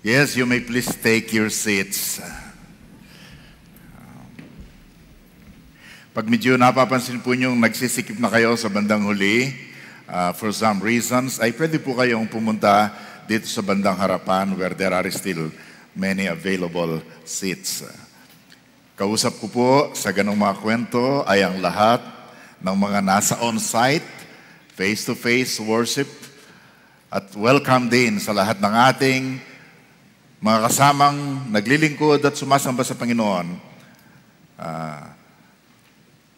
Yes, you may please take your seats. Pag medyo napapansin po niyong nagsisikip na kayo sa bandang huli, for some reasons, ay pwede po kayong pumunta dito sa bandang harapan where there are still many available seats. Kausap ko po sa ganong mga kwento ay ang lahat ng mga nasa on-site, face-to-face worship, at welcome din sa lahat ng ating mga kasamang naglilingkod at sumasamba sa Panginoon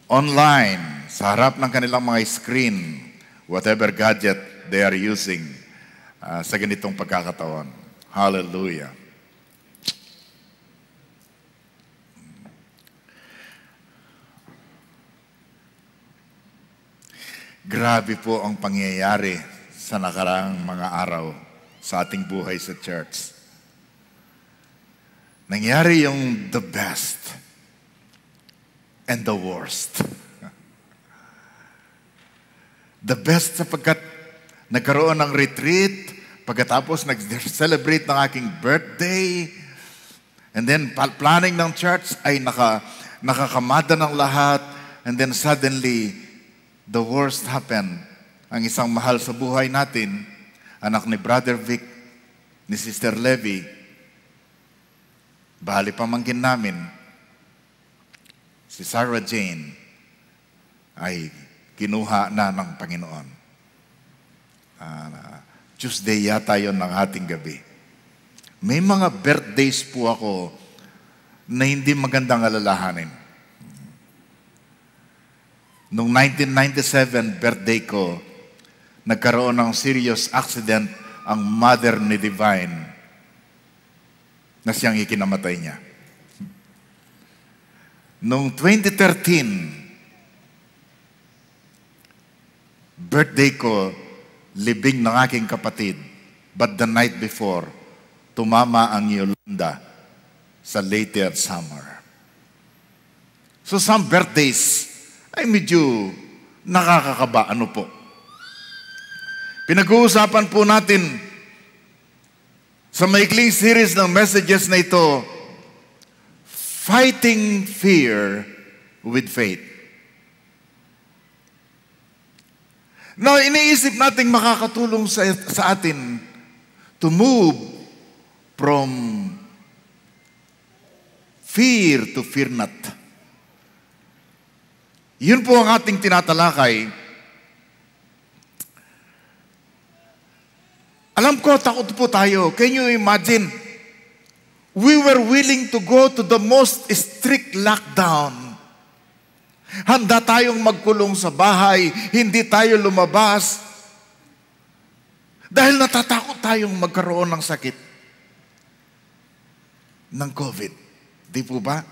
online, sa harap ng kanilang mga screen, whatever gadget they are using sa ganitong pagkakataon. Hallelujah. Grabe po ang pangyayari sa nakaraang mga araw sa ating buhay sa church. Nangyari yung the best and the worst. The best sapagkat nagkaroon ng retreat, pagkatapos nag-celebrate ng aking birthday, and then planning ng church ay nakakamada ng lahat, and then suddenly, the worst happened. Ang isang mahal sa buhay natin, anak ni Brother Vic, ni Sister Levy, bali pamangkin namin, si Sarah Jane, ay kinuha na ng Panginoon. Tuesday yata yon ng ating gabi. May mga birthdays po ako na hindi magandang alalahanin. Noong 1997 birthday ko, nagkaroon ng serious accident ang mother ni Divine na siyang ikinamatay niya. Noong 2013, birthday ko, libing ng aking kapatid, but the night before, tumama ang Yolanda sa later summer. So some birthdays ay medyo nakakakaba. Ano po? Pinag-uusapan po natin sa maikling series ng messages na ito, Fighting Fear with Faith. Now, iniisip nating makakatulong sa atin to move from fear to fear not. Yun po ang ating tinatalakay. Alam ko, takot po tayo. Can you imagine? We were willing to go to the most strict lockdown. Handa tayong magkulong sa bahay, hindi tayo lumabas. Dahil natatakot tayong magkaroon ng sakit ng COVID. Di po ba?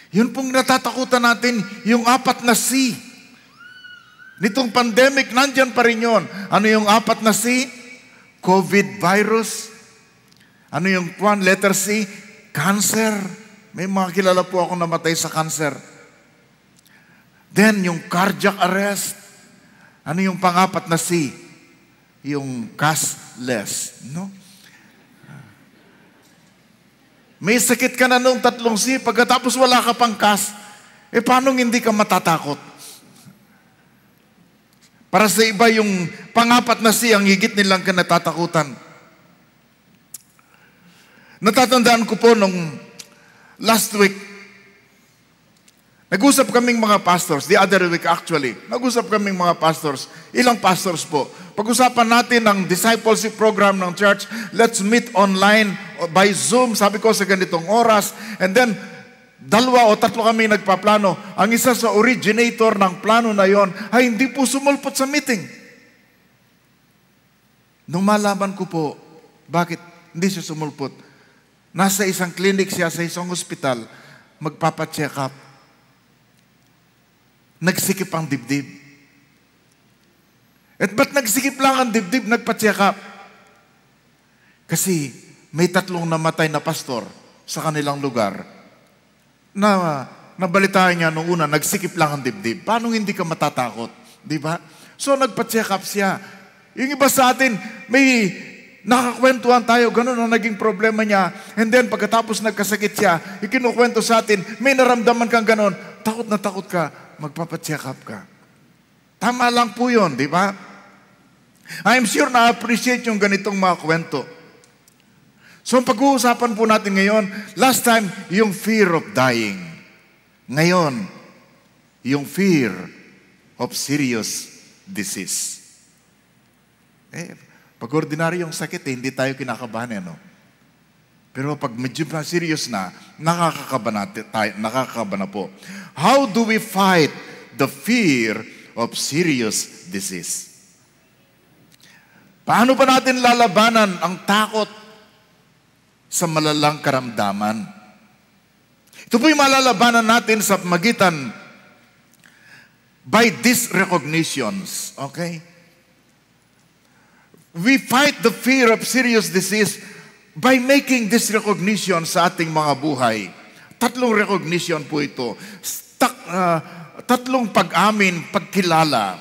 Yun pong natatakutan natin, yung 4 na C. Nitong pandemic, nandyan pa rin yun. Ano yung 4 na C? COVID virus. Ano yung letter C? Cancer. May mga kilala po ako namatay sa cancer. Then, yung cardiac arrest. Ano yung 4 na C? Yung cashless. No? May sakit ka na nung 3 C, pagkatapos wala ka pang cash, paano hindi ka matatakot? Para sa iba, yung 4 na C, ang higit nilang kinatatakutan. Natatandaan ko po nung last week, nag-usap kaming mga pastors, the other week actually, nag-usap kaming mga pastors, ilang pastors po. Pag-usapan natin ang discipleship program ng church, let's meet online by Zoom, sabi ko sa ganitong oras, and then 2 o 3 kami nagpaplano. Ang isa sa originator ng plano na yon ay hindi po sumulpot sa meeting. Nung malaman ko po, bakit hindi siya sumulpot? Nasa isang clinic siya, sa isang hospital, magpapacheck up. Nagsikip ang dibdib. At ba't nagsikip lang ang dibdib, nagpacheck up? Kasi may 3 namatay na pastor sa kanilang lugar na nabalitaan niya nung una, nagsikip lang ang dibdib. Paano hindi ka matatakot? Di ba? So nagpa-check up siya. Yung iba sa atin, may Nakakwentuhan tayo, ganun ang naging problema niya. And then, pagkatapos nagkasakit siya, ikinukwento sa atin, may naramdaman kang ganun, takot na takot ka, magpapacheck up ka. Tama lang po yun, di ba? I'm sure na-appreciate yung ganitong mga kwento. So, ang pag-uusapan po natin ngayon, last time, yung fear of dying. Ngayon, yung fear of serious disease. Pag ordinaryong sakit, hindi tayo kinakabahan, no? Pero pag medyo na serious na, nakakakaba na po. How do we fight the fear of serious disease? Paano ba natin lalabanan ang takot sa malalang karamdaman? Ito po yung malalabanan natin sa magitan by these recognitions. Okay? We fight the fear of serious disease by making this recognition sa ating mga buhay. 3 recognition po ito. 3 pag-amin, pagkilala.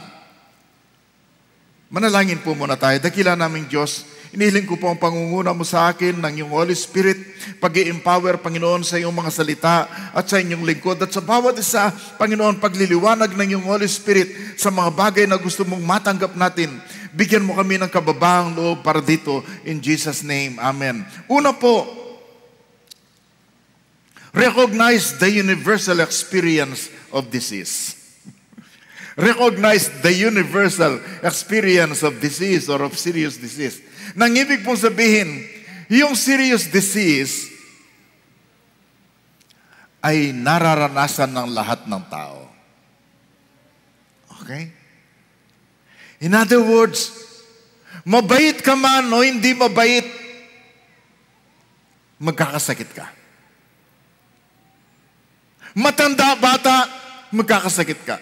Manalangin po muna tayo. Dakila naming Diyos, inihiling ko po ang pangunguna mo sa akin ng iyong Holy Spirit, pag-i-empower, Panginoon, sa iyong mga salita at sa inyong lingkod. At sa bawat isa, Panginoon, pagliliwanag ng iyong Holy Spirit sa mga bagay na gusto mong matanggap natin. Bigyan mo kami ng kababahang loob para dito. In Jesus' name, Amen. Una po, recognize the universal experience of disease. Recognize the universal experience of disease or of serious disease. Nang ibig pong sabihin, yung serious disease ay nararanasan ng lahat ng tao. Okay? In other words, mabait ka man o hindi mabait, magkakasakit ka. Matanda, bata, magkakasakit ka.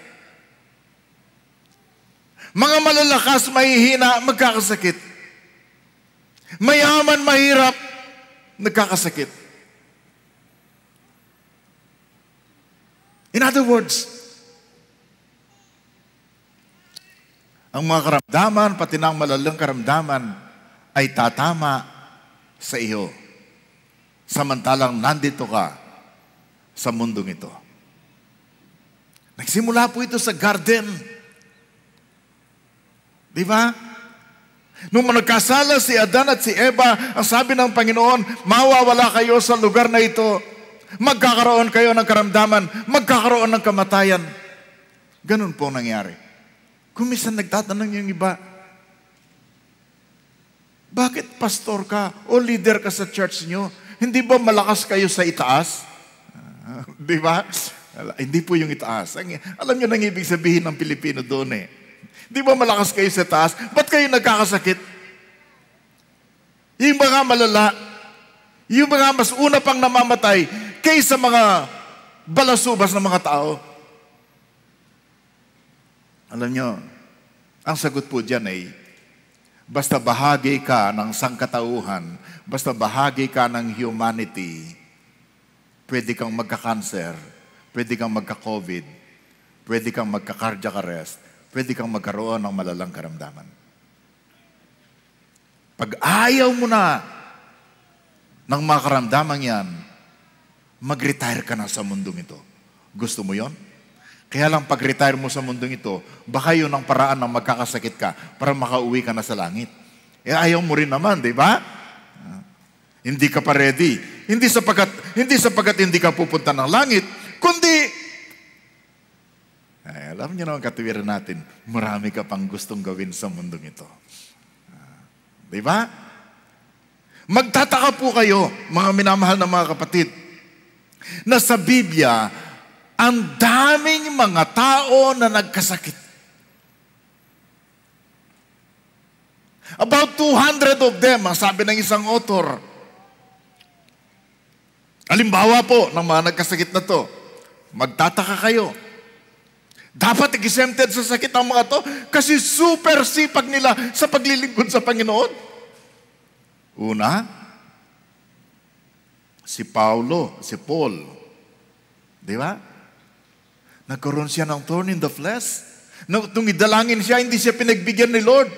Mga malalakas, mahihina, magkakasakit. Mayaman, mahirap, nagkakasakit. In other words, ang mga karamdaman, pati ng malalang karamdaman, ay tatama sa iyo. Samantalang nandito ka sa mundong ito. Nagsimula po ito sa garden. Di ba? Nung nagkasala si Adan at si Eva, ang sabi ng Panginoon, mawawala kayo sa lugar na ito. Magkakaroon kayo ng karamdaman, magkakaroon ng kamatayan. Ganun po nangyari. Kung minsan nagtatanong yung iba, bakit pastor ka o leader ka sa church nyo? Hindi ba malakas kayo sa itaas? Di ba? Hindi po yung itaas. Alam nyo nang ibig sabihin ng Pilipino doon eh. Di ba malakas kayo sa taas? Ba't kayo nagkakasakit? Yung mga malala, yung mga mas una pang namamatay kaysa mga balasubas ng mga tao. Alam nyo, ang sagot po dyan ay, basta bahagi ka ng sangkatauhan, basta bahagi ka ng humanity, pwede kang magka-cancer, pwede kang magka-COVID, pwede kang magka-cardiac arrest, pwede kang magkaroon ng malalang karamdaman. Pag ayaw mo na ng mga karamdaman yan, mag-retire ka na sa mundong ito. Gusto mo yon? Kaya lang pag-retire mo sa mundong ito, baka yun ang paraan na magkakasakit ka para makauwi ka na sa langit. Ayaw mo rin naman, di ba? Hindi ka pa ready. Hindi sapagat hindi ka pupunta ng langit, kundi alam niyo naman katuwiran natin, marami ka pang gustong gawin sa mundong ito. Di ba? Magtataka po kayo, mga minamahal na mga kapatid, na sa Biblia, ang daming mga tao na nagkasakit. About 200 of them, ang sabi ng isang author. Halimbawa po, ng mga nagkasakit na to, magtataka kayo. Dapat exempted sa sakit ang mga to kasi super sipag nila sa paglilingkod sa Panginoon. Una, si Paul. Di ba? Nagkaroon siya ng thorn in the flesh. Nung idalangin siya, hindi siya pinagbigyan ni Lord.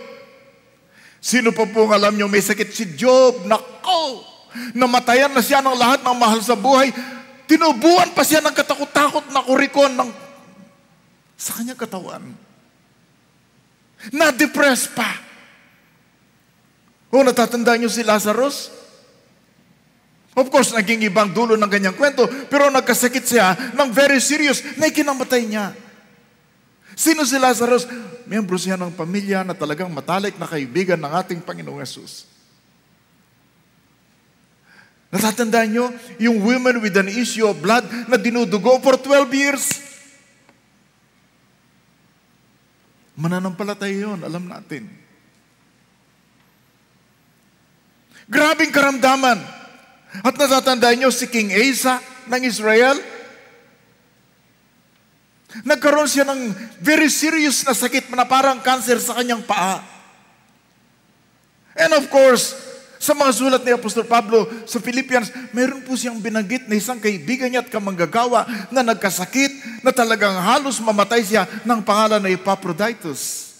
Sino pa pong alam nyo may sakit? Si Job. Nako! Namatayan na siya ng lahat ng mahal sa buhay. Tinubuan pa siya ng katakot-takot na kurikon sa kanyang katawan. Na-depress pa. O natatandaan nyo si Lazarus? Of course, naging ibang dulo ng kanyang kwento, pero nagkasakit siya ng very serious na ikinamatay niya. Sino si Lazarus? Miyembro siya ng pamilya na talagang matalik na kaibigan ng ating Panginoong Yesus. Natatandaan nyo, yung woman with an issue of blood na dinudugo for 12 years. Mananampalataya yun, alam natin. Grabing karamdaman. At natatandaan nyo si King Asa ng Israel? Nagkaroon siya ng very serious na sakit na parang cancer sa kanyang paa. And of course, sa mga sulat ni Apostol Pablo sa Philippians, mayroon po siyang binanggit na isang kaibigan niya at kamanggagawa na nagkasakit na talagang halos mamatay siya ng pangalan na Epaphroditus.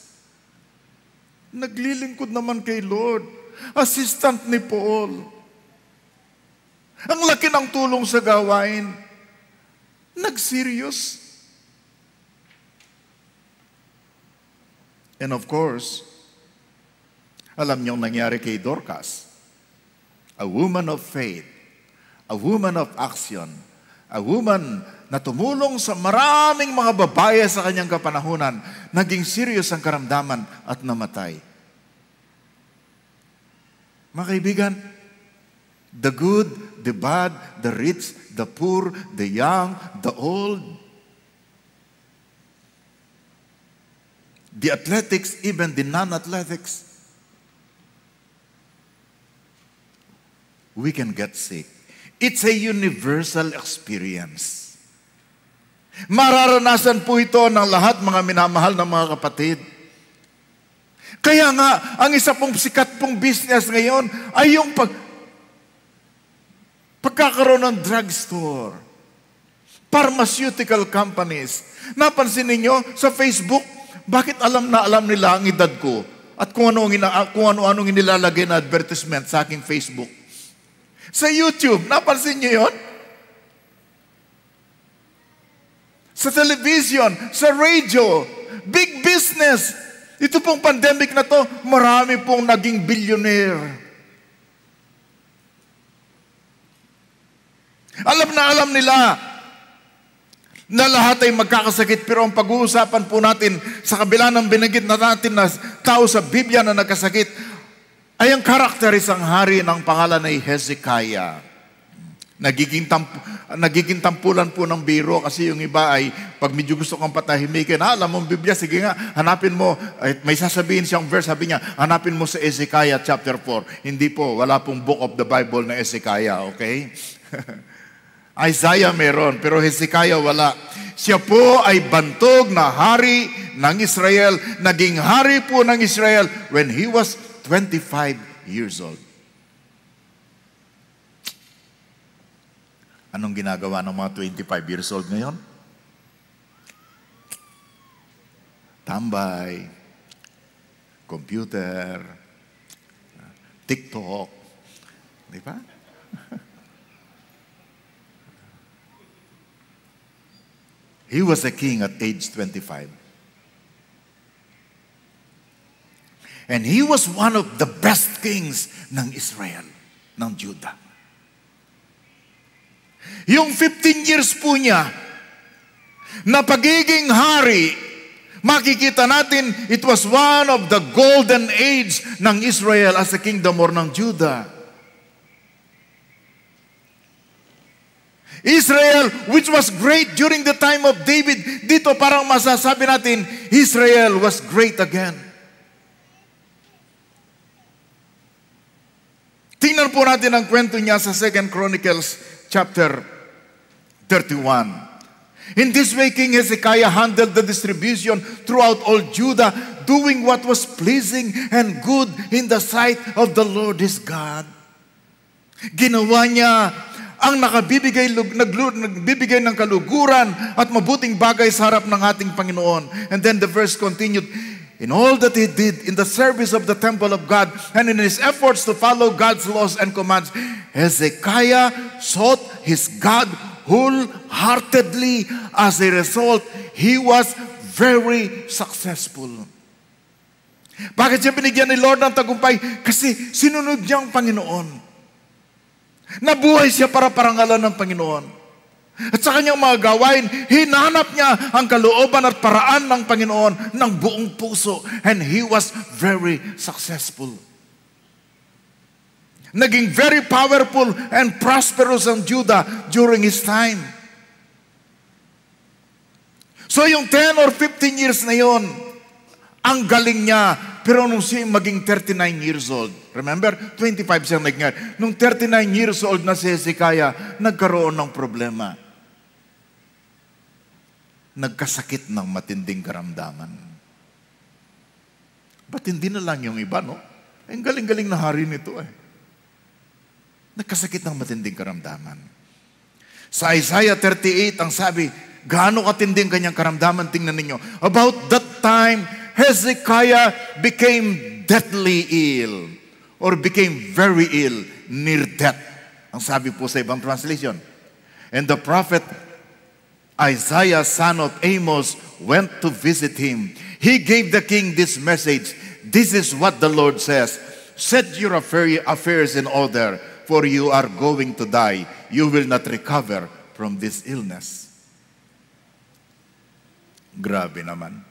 Naglilingkod naman kay Lord, assistant ni Paul. Ang laki ng tulong sa gawain. Nag-serious. And of course, alam niyong nangyari kay Dorcas. A woman of faith, a woman of action, a woman na tumulong sa maraming mga babae sa kanyang kapanahunan, naging serious ang karamdaman at namatay. Mga kaibigan, the good, the bad, the rich, the poor, the young, the old, the athletics, even the non-athletics, we can get sick. It's a universal experience. Mararanasan po ito ng lahat mga minamahal ng mga kapatid. Kaya nga, ang isa pong sikat pong business ngayon ay yung pagkakaroon ng drugstore, pharmaceutical companies. Napansin ninyo sa Facebook, bakit alam na alam nila ang edad ko at kung ano-anong inilalagay na advertisement sa aking Facebook? Sa YouTube, napansin niyo yun? Sa television, sa radio, big business. Ito pong pandemic na to, marami pong naging billionaire. Alam nila na lahat ay magkakasakit, pero ang pag-uusapan po natin sa kabila ng binanggit na natin na tao sa Biblia na nagkasakit, ay ang karakter isang hari ng pangalan ay Hezekiah. Nagiging tampulan po ng biro kasi yung iba ay pag medyo gusto kang patahimikin, alam mo ang Biblia, sige nga, hanapin mo, may sasabihin siyang verse, sabi niya, hanapin mo sa Hezekiah chapter 4. Hindi po, wala pong book of the Bible na Hezekiah, okay? Isaiah meron, pero Hezekiah wala. Siya po ay bantog na hari ng Israel, naging hari po ng Israel when he was 25 years old. Anong ginagawa ng mga 25 years old ngayon? Tambay, computer, TikTok, di ba? He was a king at age 25. And he was one of the best kings ng Israel, ng Judah. Yung 15 years po niya na pagiging hari, makikita natin, it was one of the golden age ng Israel as a kingdom or ng Judah. Israel, which was great during the time of David, dito parang masasabi natin, Israel was great again. Tingnan po natin ang kwento niya sa 2 Chronicles chapter 31. In this way, King Hezekiah handled the distribution throughout all Judah, doing what was pleasing and good in the sight of the Lord his God. Ginawa niya ang nagbibigay ng kaluguran at mabuting bagay sa harap ng ating Panginoon. And then the verse continued, in all that he did in the service of the temple of God and in his efforts to follow God's laws and commands, Hezekiah sought his God wholeheartedly. As a result, he was very successful. Bakit siya binigyan ni Lord ng tagumpay? Kasi sinunod niya ang Panginoon. Nabuhay siya para parangalan ng Panginoon. At sa kanyang mga gawain, hinanap niya ang kalooban at paraan ng Panginoon ng buong puso. And he was very successful. Naging very powerful and prosperous ang Judah during his time. So yung 10 or 15 years na yon, ang galing niya. Pero nung siya maging 39 years old, remember, 25 siya naging. Nung 39 years old na si Hezekiah, nagkaroon ng problema. Nagkasakit ng matinding karamdaman. Ba't hindi na lang yung iba, no? Ang galing-galing na hari nito eh. Nagkasakit ng matinding karamdaman. Sa Isaiah 38, ang sabi, gaano katinding kanyang karamdaman, tingnan ninyo. About that time, Hezekiah became deathly ill or became very ill, near death. Ang sabi po sa ibang translation. And the prophet Isaiah, son of Amos, went to visit him. He gave the king this message. This is what the Lord says. Set your affairs in order, for you are going to die. You will not recover from this illness. Grabe naman.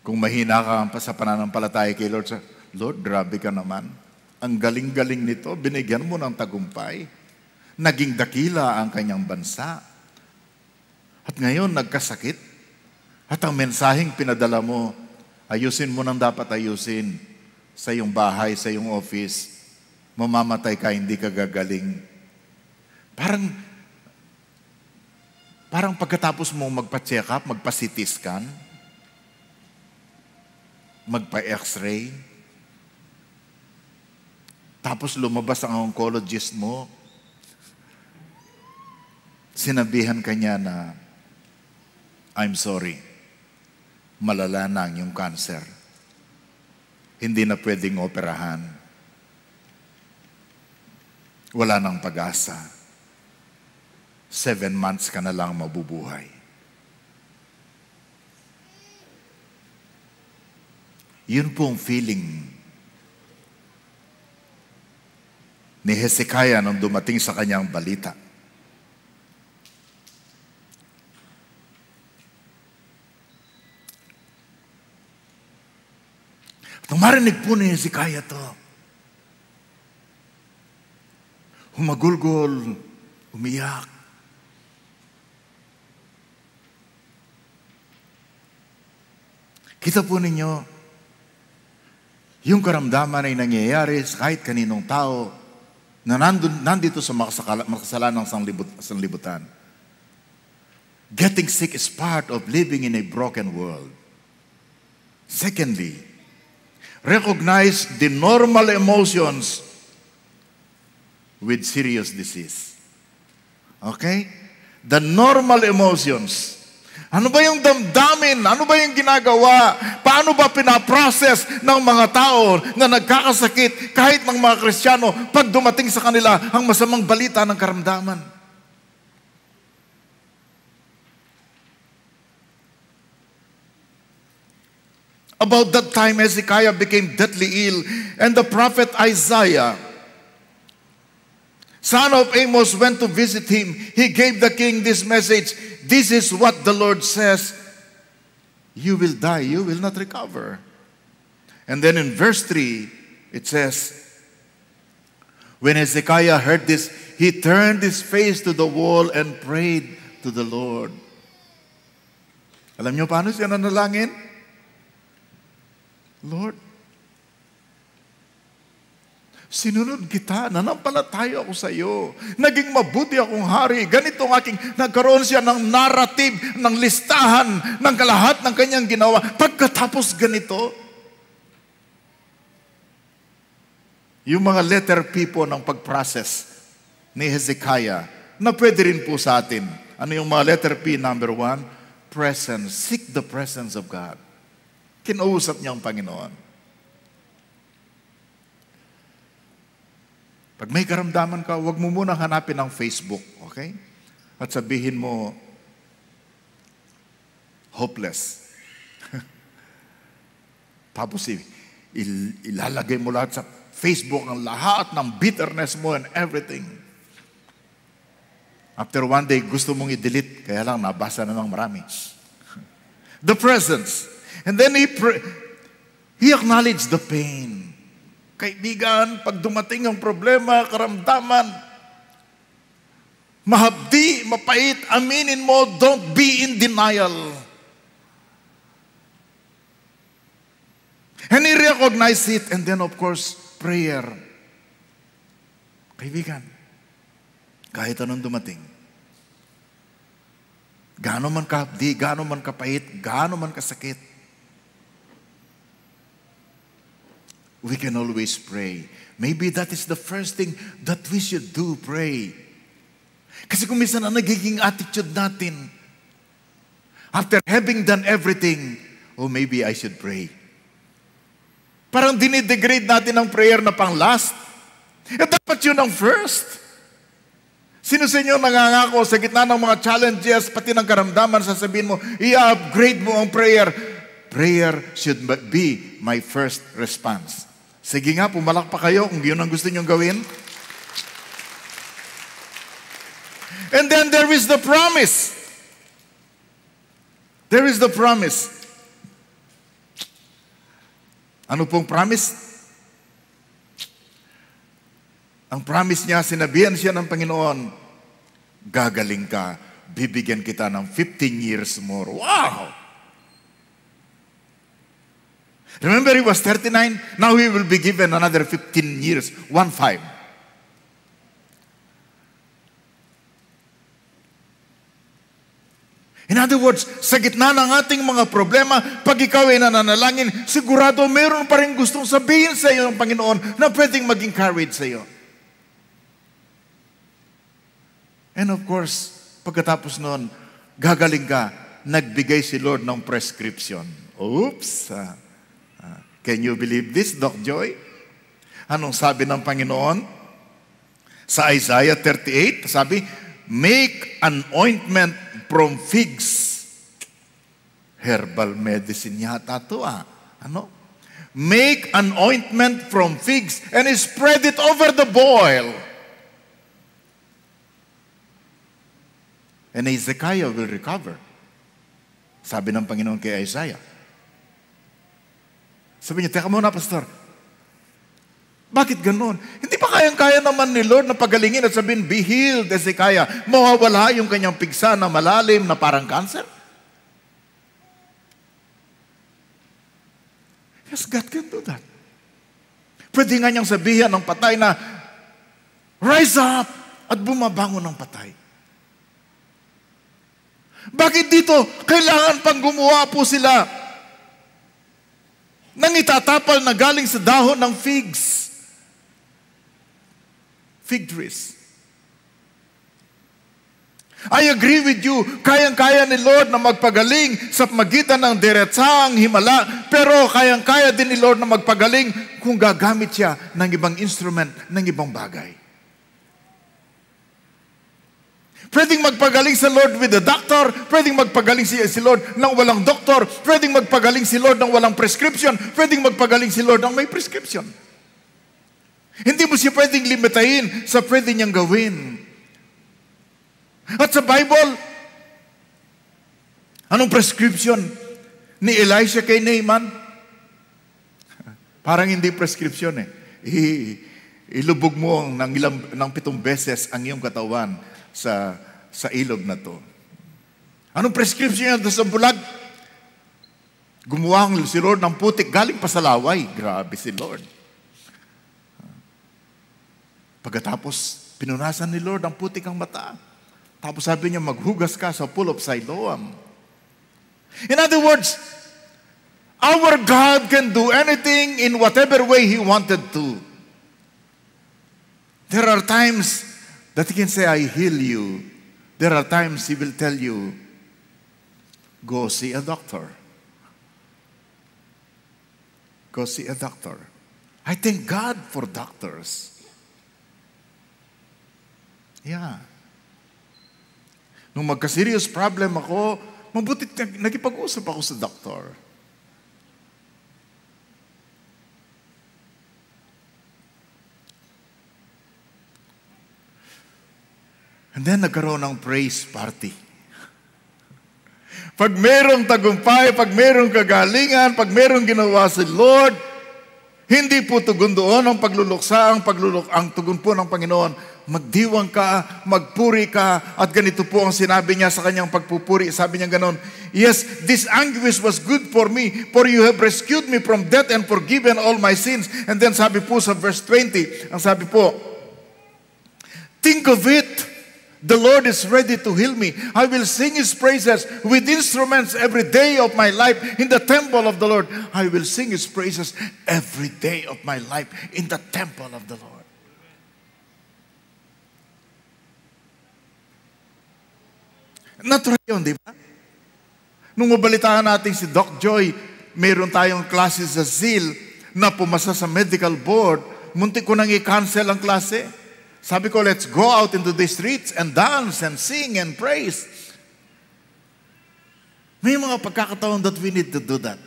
Kung mahina ka sa pananampalataya kay Lord, Lord, grabe ka naman. Ang galing-galing nito, binigyan mo ng tagumpay. Naging dakila ang kanyang bansa. At ngayon, nagkasakit. At ang mensaheng pinadala mo, ayusin mo nang dapat ayusin sa iyong bahay, sa iyong office. Mamamatay ka, hindi ka gagaling. Parang pagkatapos mo magpa-check up, magpa-CT scan, magpa-x-ray, tapos lumabas ang oncologist mo, sinabihan ka niya na, I'm sorry, malala na ang iyong cancer. Hindi na pwedeng operahan. Wala nang pag-asa. 7 months ka na lang mabubuhay. Yun pong feeling ni Hezekiah nung dumating sa kanyang balita. Nung marinig po ni Hezekiah to, humagulgol, umiyak. Kita po ninyo, yung karamdaman ay nangyayari sa kahit kaninong tao na nandito sa makasalanang sanlibutan. Getting sick is part of living in a broken world. Secondly, recognize the normal emotions with serious disease. Okay? The normal emotions. Ano ba yung damdamin? Ano ba yung ginagawa? Paano ba pinaprocess ng mga tao na nagkakasakit kahit ng mga Kristiyano pag dumating sa kanila ang masamang balita ng karamdaman? About that time, Hezekiah became deathly ill, and the prophet Isaiah, son of Amos, went to visit him. He gave the king this message. This is what the Lord says. You will die. You will not recover. And then in verse 3, it says, when Hezekiah heard this, he turned his face to the wall and prayed to the Lord. Alam niyo paano siya nanalangin? Lord, sinunod kita, nanampalataya ako sa iyo. Naging mabuti akong hari. Ganito ang aking, nagkaroon siya ng narrative, ng listahan, ng kalahat ng kanyang ginawa. Pagkatapos ganito, yung mga letter P po ng pag-process ni Hezekiah, na pwede rin po sa atin. Ano yung mga letter P? Number 1, presence. Seek the presence of God. Kinausap niya ang Panginoon. Pag may karamdaman ka, huwag mo muna hanapin ang Facebook, okay? At sabihin mo, hopeless. Tapos ilalagay mo lahat sa Facebook ang lahat ng bitterness mo and everything. After one day, gusto mong i-delete, kaya lang nabasa na ng marami. The presence. And then he acknowledged the pain. Kaibigan, pag dumating ang problema, karamdaman, mahapdi, mapait, aminin mo, don't be in denial. And he recognized it, and then of course, prayer. Kaibigan, kahit anong dumating, gaano man kahapdi, gaano man kapait, gaano man kasakit, we can always pray. Maybe that is the first thing that we should do, pray. Kasi kung minsan ang nagiging attitude natin, after having done everything, oh, maybe I should pray. Parang dinidegrade natin ang prayer na pang last. At dapat yun ang first. Sino sa inyo nangangako sa gitna ng mga challenges, pati ng karamdaman, sasabihin mo, i-upgrade mo ang prayer. Prayer should be my first response. Sige nga, pumalak pa kayo kung yun ang gusto nyong gawin. And then there is the promise. There is the promise. Ano pong promise? Ang promise niya, sinabihan siya ng Panginoon, gagaling ka, bibigyan kita ng 15 years more. Wow! Remember, he was 39. Now he will be given another 15 years. 1-5. In other words, sa gitna ng ating mga problema, pag ikaw ay nananalangin, sigurado meron pa rin gustong sabihin sa iyo ng Panginoon na pwedeng mag-encourage sa iyo. And of course, pagkatapos noon, gagaling ka, nagbigay si Lord ng prescription. Oops! Can you believe this, Doc Joy? Anong sabi ng Panginoon? Sa Isaiah 38, sabi, make an ointment from figs. Herbal medicine yata ito Ano? Make an ointment from figs and spread it over the boil. And Hezekiah will recover. Sabi ng Panginoon kay Isaiah. Sabi niya, teka muna, Pastor. Bakit ganun? Hindi pa kayang-kaya naman ni Lord na pagalingin at sabihin, be healed, Hezekiah. Mawawala yung kanyang pigsa na malalim na parang cancer? Yes, God can do that. Pwede nga niyang sabihan ng patay na, rise up at bumabangon ng patay. Bakit dito? Kailangan pang gumawa po sila nang itatapal na galing sa dahon ng figs. Fig trees. I agree with you, kayang-kaya ni Lord na magpagaling sa magitan ng diretsahang himala, pero kayang-kaya din ni Lord na magpagaling kung gagamit siya ng ibang instrument, ng ibang bagay. Pwedeng magpagaling sa Lord with a doctor, pwedeng magpagaling si Lord nang walang doktor, pwedeng magpagaling si Lord nang walang prescription, pwedeng magpagaling si Lord nang may prescription. Hindi mo siya pwedeng limitahin sa pwede niyang gawin. At sa Bible, anong prescription ni Elisha kay Naaman? Parang hindi prescription Ilubog mo ng 7 beses ang iyong katawan sa ilog na to. Anong prescription niya sa bulag? Gumawa si Lord ng putik galing pa sa laway. Grabe si Lord. Pagkatapos, pinunasan ni Lord ang putik ang mata. Tapos sabi niya, maghugas ka sa pool of Siloam. In other words, our God can do anything in whatever way He wanted to. There are times that He can say, I heal you. There are times He will tell you, Go see a doctor. Go see a doctor. I thank God for doctors. Yeah. Nung magka-serious problem ako, mabuti nagipag-usap ako sa doktor. And then nagkaroon ng praise party. Pag merong tagumpay, pag merong kagalingan, pag merong ginawa si Lord, hindi po tugon doon ang pagluluksa, ang tugon po ng Panginoon. Magdiwang ka, magpuri ka, at ganito po ang sinabi niya sa kanyang pagpupuri. Sabi niya ganon, yes, this anguish was good for me, for you have rescued me from death and forgiven all my sins. And then sabi po sa verse 20, ang sabi po, think of it, the Lord is ready to heal me. I will sing His praises with instruments every day of my life in the temple of the Lord. I will sing His praises every day of my life in the temple of the Lord. Natural yun, di ba? Nung mabalitaan natin si Doc Joy, mayroon tayong klase sa ZIL na pumasa sa medical board, muntik ko nang i-cancel ang klase. Sabi ko, let's go out into the streets and dance and sing and praise. May mga pagkakataon that we need to do that.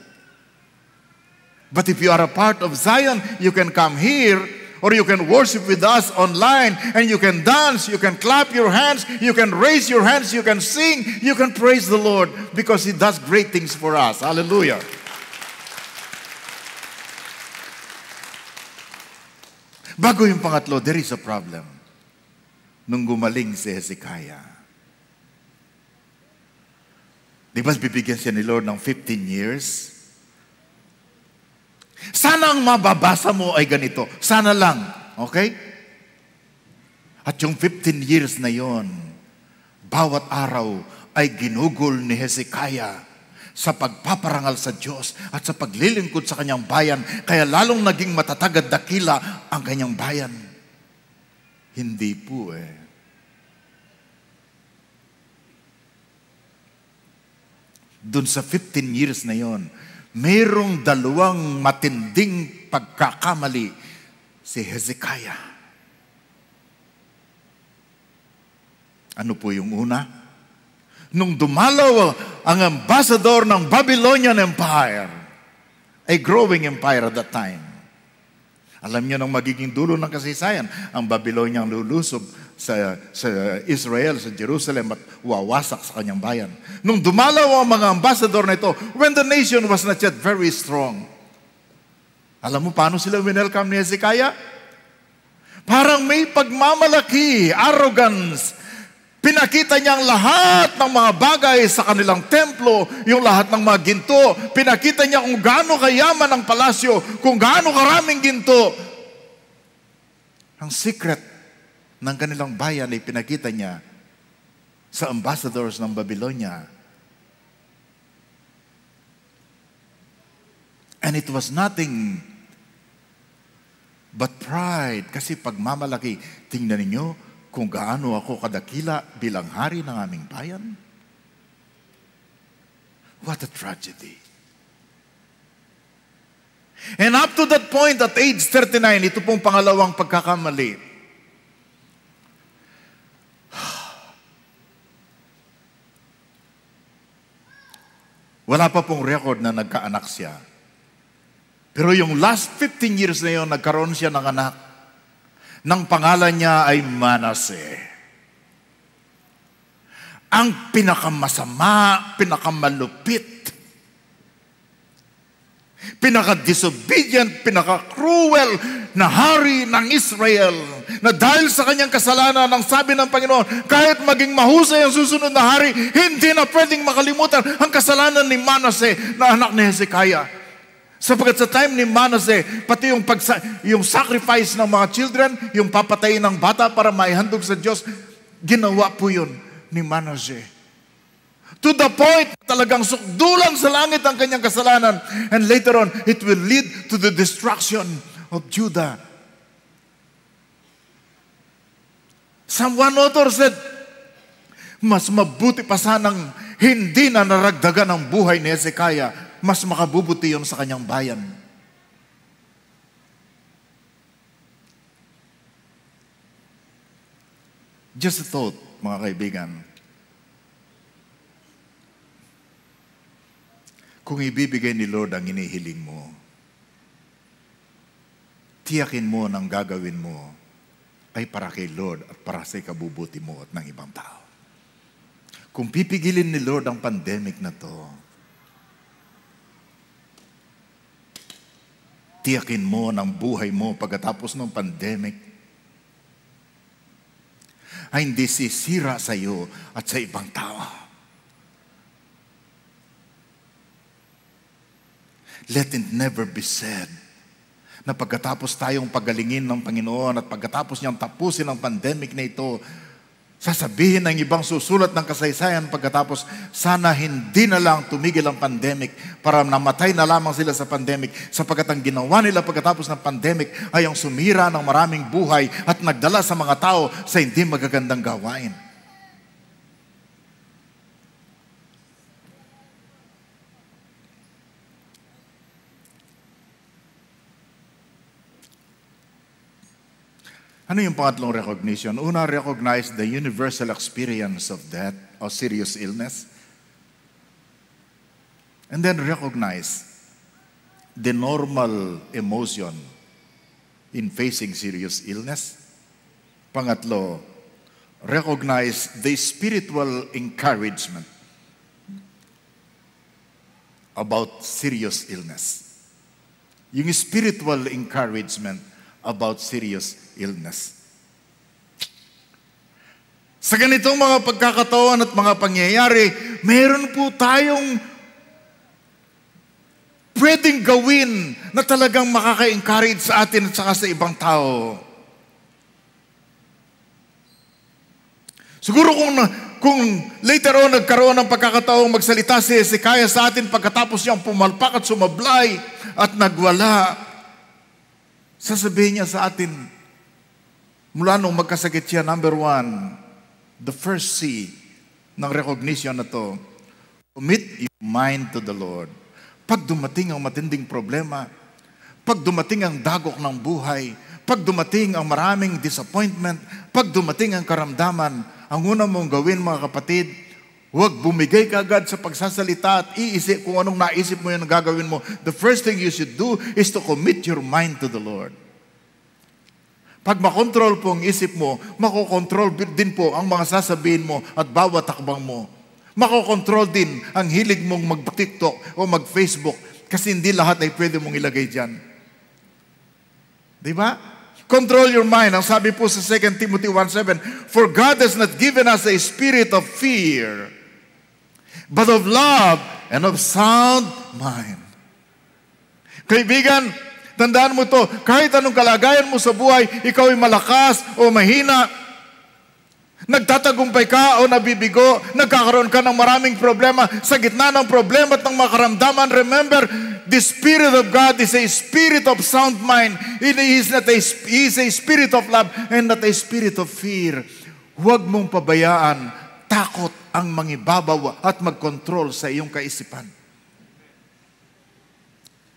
But if you are a part of Zion, you can come here or you can worship with us online and you can dance, you can clap your hands, you can raise your hands, you can sing, you can praise the Lord because He does great things for us. Hallelujah. Bago yung pangatlo, there is a problem. Nung gumaling si Hezekiah. Di ba bibigyan siya ni Lord ng 15 years? Sana ang mababasa mo ay ganito. Sana lang. Okay? At yung 15 years na yon, bawat araw ay ginugol ni Hezekiah sa pagpaparangal sa Diyos at sa paglilingkod sa kanyang bayan, kaya lalong naging matatag at dakila ang kanyang bayan. Hindi po Doon sa 15 years na yon, mayroong dalawang matinding pagkakamali si Hezekiah. Ano po yung una? Nung dumalaw ang ambassador ng Babylonian Empire, a growing empire at that time. Alam niyo nang magiging dulo ng kasaysayan, ang Babylonian lulusob sa Israel, sa Jerusalem at wawasak sa kanyang bayan. Nung dumalaw ang mga ambassador na ito, when the nation was not yet very strong, alam mo paano sila winelcome ni Hezekiah? Parang may pagmamalaki, arrogance. Pinakita niya ang lahat ng mga bagay sa kanilang templo, yung lahat ng mga ginto. Pinakita niya kung gaano kayaman ang palasyo, kung gaano karaming ginto. Ang secret ng kanilang bayan ay pinakita niya sa ambassadors ng Babylonia. And it was nothing but pride. Kasi pagmamalaki, tingnan ninyo, kung gaano ako kadakila bilang hari ng aming bayan. What a tragedy. And up to that point, at age 39, ito pong pangalawang pagkakamali. Wala pa pong record na nagkaanak siya. Pero yung last 15 years na yun, nagkaroon siya ng anak. Nang pangalan niya ay Manasseh. Ang pinakamasama, pinakamalupit, pinaka-disobedient, pinaka-cruel na hari ng Israel, na dahil sa kanyang kasalanan, ang sabi ng Panginoon, kahit maging mahusay ang susunod na hari, hindi na pwedeng makalimutan ang kasalanan ni Manasseh na anak ni Hezekiah. Sapagkat sa time ni Manasseh, pati yung sacrifice ng mga children, yung papatayin ng bata para maihandog sa Diyos, ginawa po yun ni Manasseh. To the point, talagang sukdulan sa langit ang kanyang kasalanan. And later on, it will lead to the destruction of Judah. One author said, mas mabuti pa sanang hindi na naragdagan ang buhay ni Hezekiah, mas makabubuti yun sa kanyang bayan. Just a thought, mga kaibigan. Kung ibibigay ni Lord ang inihiling mo, tiyakin mo ng gagawin mo ay para kay Lord at para sa ikabubuti mo at ng ibang tao. Kung pipigilin ni Lord ang pandemic na to, tiyakin mo ng buhay mo pagkatapos ng pandemic ay hindi sisira sa iyo at sa ibang tao. Let it never be said na pagkatapos tayong pagalingin ng Panginoon at pagkatapos niyang tapusin ang pandemic na ito, sasabihin ng ibang susulat ng kasaysayan pagkatapos, sana hindi na lang tumigil ang pandemic para namatay na lamang sila sa pandemic, sapagkat ang ginawa nila pagkatapos ng pandemic ay ang sumira ng maraming buhay at nagdala sa mga tao sa hindi magagandang gawain. Ano yung pangatlong recognition? Una, recognize the universal experience of death or serious illness. And then recognize the normal emotion in facing serious illness. Pangatlo, recognize the spiritual encouragement about serious illness. Yung spiritual encouragement about serious illness. Sa ganitong mga pagkakataon at mga pangyayari, meron po tayong pwedeng gawin na talagang makaka-encourage sa atin at saka sa ibang tao. Siguro kung later on nagkaroon ng pagkakataong magsalita si Hezekiah sa atin pagkatapos niyang pumalpak at sumablay at nagwala, sasabihin niya sa atin, mula nung magkasakit siya, number one, the first C ng recognition na to, commit your mind to the Lord. Pag dumating ang matinding problema, pag dumating ang dagok ng buhay, pag dumating ang maraming disappointment, pag dumating ang karamdaman, ang una mong gawin, mga kapatid, huwag bumigay ka agad sa pagsasalita at iisip kung anong naisip mo yung gagawin mo. The first thing you should do is to commit your mind to the Lord. Pag makontrol po ang isip mo, makokontrol din po ang mga sasabihin mo at bawat takbang mo. Makokontrol din ang hilig mong mag-TikTok o mag-Facebook kasi hindi lahat ay pwede mong ilagay dyan. Diba? Control your mind. Ang sabi po sa 2 Timothy 1:7, for God has not given us a spirit of fear, but of love and of sound mind. Kaibigan, tandaan mo to, kahit anong kalagayan mo sa buhay, ikaw ay malakas o mahina, nagtatagumpay ka o nabibigo, nagkakaroon ka ng maraming problema, sa gitna ng problema at ng makaramdaman, remember, the Spirit of God is a spirit of sound mind. He is a spirit of love and not a spirit of fear. Huwag mong pabayaan, takot ang mangibabaw at magkontrol sa iyong kaisipan.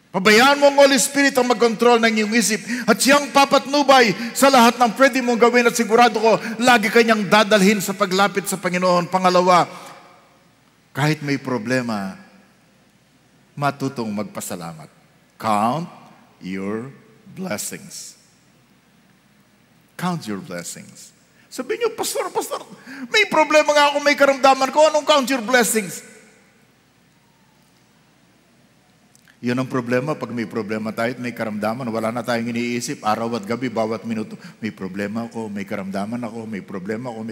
Pabayaan mo ang Holy Spirit ang mag-control ng iyong isip at siyang papatnubay sa lahat ng pwede mong gawin at sigurado ko, lagi kanyang dadalhin sa paglapit sa Panginoon. Pangalawa, kahit may problema, matutong magpasalamat. Count your blessings. Count your blessings. Sabihin niyo, Pastor, may problema nga ako, may karamdaman ko. Anong count your blessings? Yun ang problema. Pag may problema tayo at may karamdaman, wala na tayong iniisip. Araw at gabi, bawat minuto, may problema ako, may karamdaman ako, may problema ako,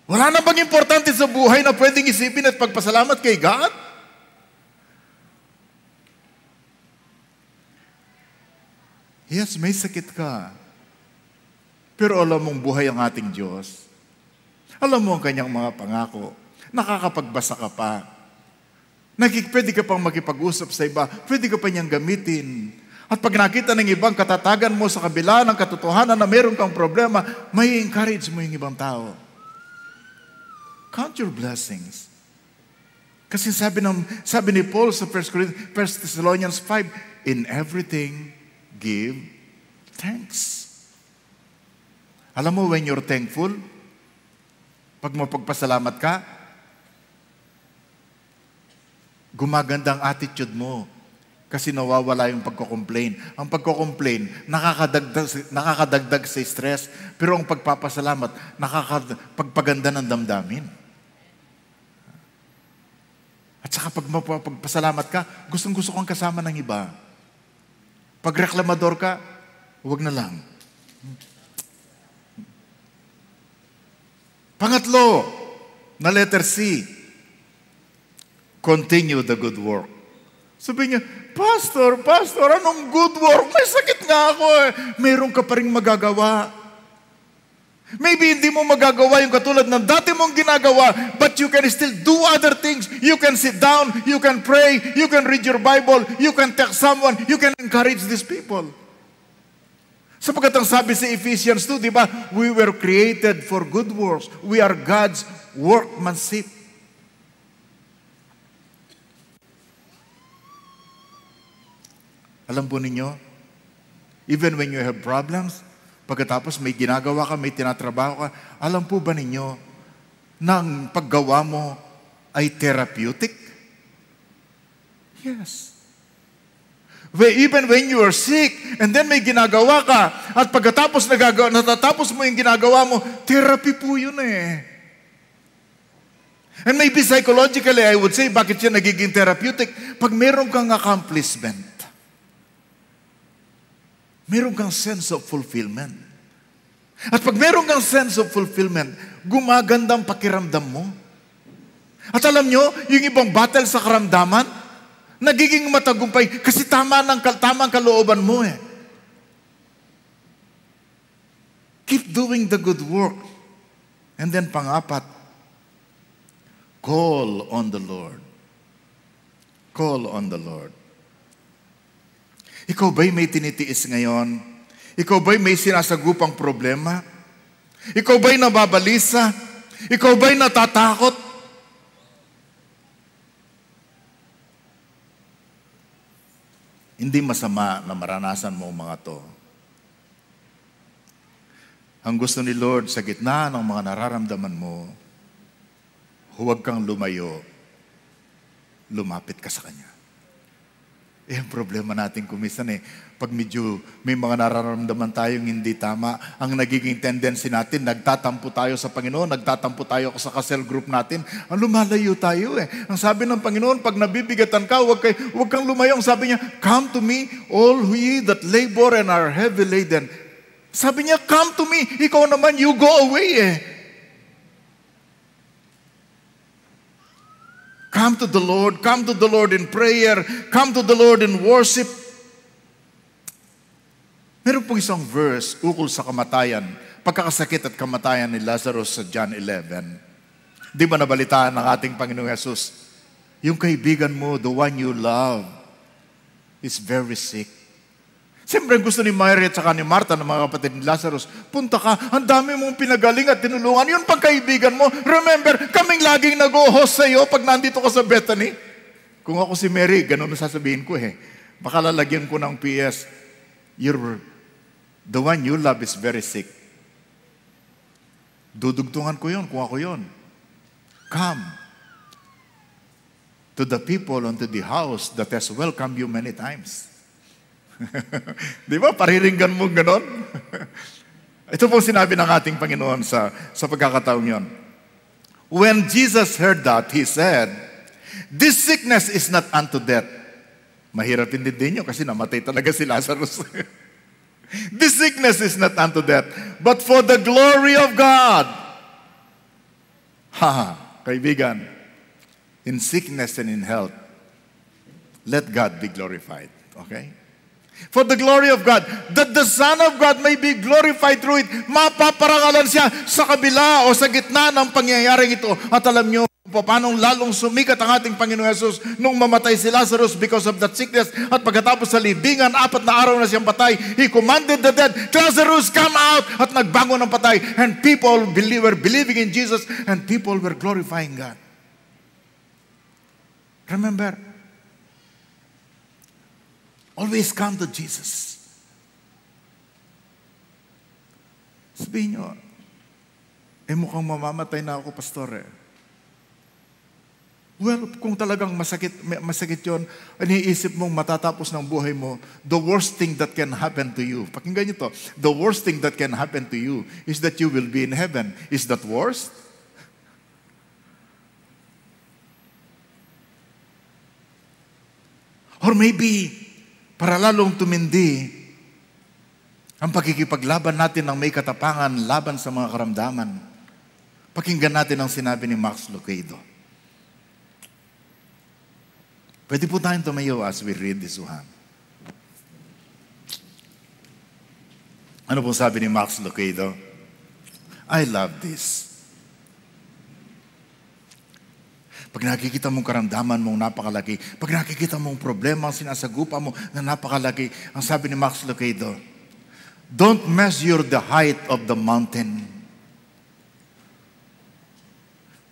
wala na bang importante sa buhay na pwedeng isipin at pagpasalamat kay God? Yes, may sakit ka. Pero alam mong buhay ang ating Diyos. Alam mo ang kanyang mga pangako. Nakakapagbasa ka pa. Pwede ka pang makipag-usap sa iba. Pwede ka pa niyang gamitin. At pag nakita ng ibang katatagan mo sa kabila ng katotohanan na meron kang problema, may encourage mo yung ibang tao. Count your blessings. Kasi sabi ni Paul sa 1 Thessalonians 5, in everything, give thanks. Alam mo, when you're thankful, pag mapagpasalamat ka, gumaganda ang attitude mo kasi nawawala yung pagko-complain. Ang pagko-complain, nakakadagdag sa stress, pero ang pagpapasalamat, pagpaganda ng damdamin. At saka pag mapagpasalamat ka, gustong-gusto kang kasama ng iba. Pag reklamador ka, huwag na lang. Pangatlo, na letter C, continue the good work. Sabi niya, Pastor, anong good work? May sakit nga ako eh. Meron ka pa rin magagawa. Maybe hindi mo magagawa yung katulad ng dati mong ginagawa, but you can still do other things. You can sit down, you can pray, you can read your Bible, you can text someone, you can encourage these people. Sapagkat ang sabi sa Ephesians 2, di ba? We were created for good works. We are God's workmanship. Alam po ninyo, even when you have problems, pagkatapos may ginagawa ka, may tinatrabaho ka, alam po ba ninyo na ang paggawa mo ay therapeutic? Yes. Even when you are sick, and then may ginagawa ka, at pagkatapos natatapos mo yung ginagawa mo, therapy po yun eh. And maybe psychologically, I would say, bakit siya nagiging therapeutic? Pag meron kang accomplishment, meron kang sense of fulfillment. At pag meron kang sense of fulfillment, gumaganda ang pakiramdam mo. At alam nyo, yung ibang battle sa karamdaman, nagiging matagumpay kasi tamang kalooban mo eh. Keep doing the good work. And then pang-apat, call on the Lord. Call on the Lord. Ikaw ba'y may tinitiis ngayon? Ikaw ba'y may sinasagupang problema? Ikaw ba'y nababalisa? Ikaw ba'y natatakot? Hindi masama na maranasan mo ang mga to. Ang gusto ni Lord sa gitna ng mga nararamdaman mo, huwag kang lumayo, lumapit ka sa Kanya. Ang problema natin kumisan pag medyo may mga nararamdaman tayong hindi tama, ang nagiging tendency natin, nagtatampo tayo sa Panginoon, nagtatampo tayo sa ka-cell group natin, ang lumalayo tayo eh. Ang sabi ng Panginoon, pag nabibigatan ka, huwag kang lumayo. Ang sabi niya, come to me, all ye that labor and are heavy laden. Sabi niya, come to me. Ikaw naman, you go away eh. Come to the Lord in prayer, come to the Lord in worship. Meron pong isang verse ukol sa kamatayan, pagkakasakit at kamatayan ni Lazarus sa John 11. Di ba nabalitaan ng ating Panginoong Yesus? Yung kaibigan mo, the one you love, is very sick. Siyempre gusto ni Mary at saka ni Martha ng mga kapatid ni Lazarus, punta ka, ang dami mong pinagaling at tinulungan, yun pang kaibigan mo. Remember, kaming laging nag-o-host sa iyo pag nandito ka sa Bethany. Kung ako si Mary, ganun sasabihin ko eh. Baka lalagyan ko ng PS, the one you love is very sick. Dudugtungan ko yun kung ako yun. Come to the people unto the house that has welcomed you many times. Di ba? Pariringgan mo ganon. Ito po sinabi ng ating Panginoon sa pagkakataong yon. When Jesus heard that, He said, this sickness is not unto death. Mahirap intindihin nyo kasi namatay talaga si Lazarus. This sickness is not unto death, but for the glory of God. Kaibigan, in sickness and in health, let God be glorified. Okay? For the glory of God, that the Son of God may be glorified through it. Mapaparangalan siya sa kabila o sa gitna ng pangyayaring ito. At alam nyo, Paano lalong sumikat ang ating Panginoon Jesus nung mamatay si Lazarus because of that sickness, at pagkatapos sa libingan, 4 na araw na siyang patay, He commanded the dead, Lazarus, come out! At nagbangon ng patay. And people were believing in Jesus, and people were glorifying God. Remember, always come to Jesus. Sabihin nyo, mukhang mamamatay na ako, pastor eh. Well, kung talagang masakit yun, iniisip mong matatapos ng buhay mo, the worst thing that can happen to you, pakinggan nyo to, the worst thing that can happen to you is that you will be in heaven. Is that worst? Or maybe, para lalong tumindi, ang pagkikipaglaban natin ng may katapangan laban sa mga karamdaman. Pakinggan natin ang sinabi ni Max Lucado. Pwede po tayong tumayo as we read this one. Ano po sabi ni Max Lucado? I love this. Pag nakikita mong karamdaman mong napakalaki, pag nakikita mong problema ang sinasagupa mo na napakalaki, ang sabi ni Max Lucado, don't measure the height of the mountain.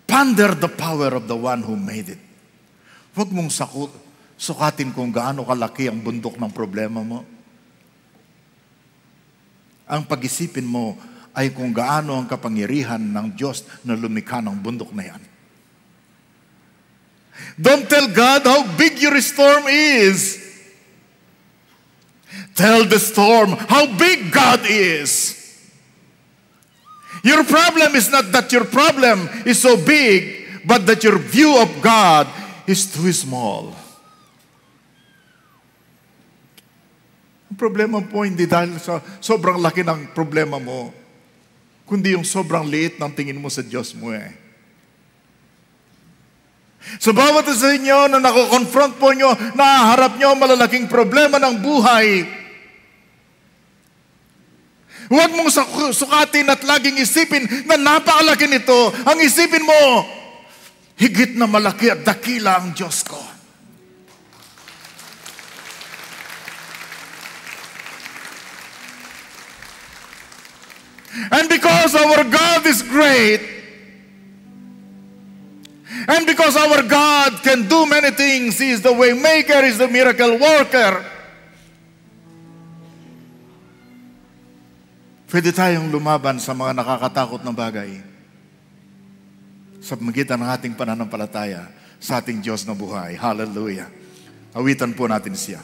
Ponder the power of the one who made it. Huwag mong sukatin kung gaano kalaki ang bundok ng problema mo. Ang pag-isipin mo ay kung gaano ang kapangyarihan ng Diyos na lumikha ng bundok na yan. Don't tell God how big your storm is. Tell the storm how big God is. Your problem is not that your problem is so big, but that your view of God is too small. Ang problema po hindi dahil sa sobrang laki ng problema mo, kundi yung sobrang liit ng tingin mo sa Diyos mo eh. So bawat isa inyo na nakukonfront po nyo, naharap nyo malalaking problema ng buhay, huwag mong sukatin at laging isipin na napakalaki nito. Ang isipin mo, higit na malaki at dakila ang Diyos ko. And because our God is great, and because our God can do many things, He is the way maker, He is the miracle worker, pwede tayong lumaban sa mga nakakatakot na bagay sa magitan ng ating pananampalataya sa ating Diyos na buhay. Hallelujah. Awitan po natin siya.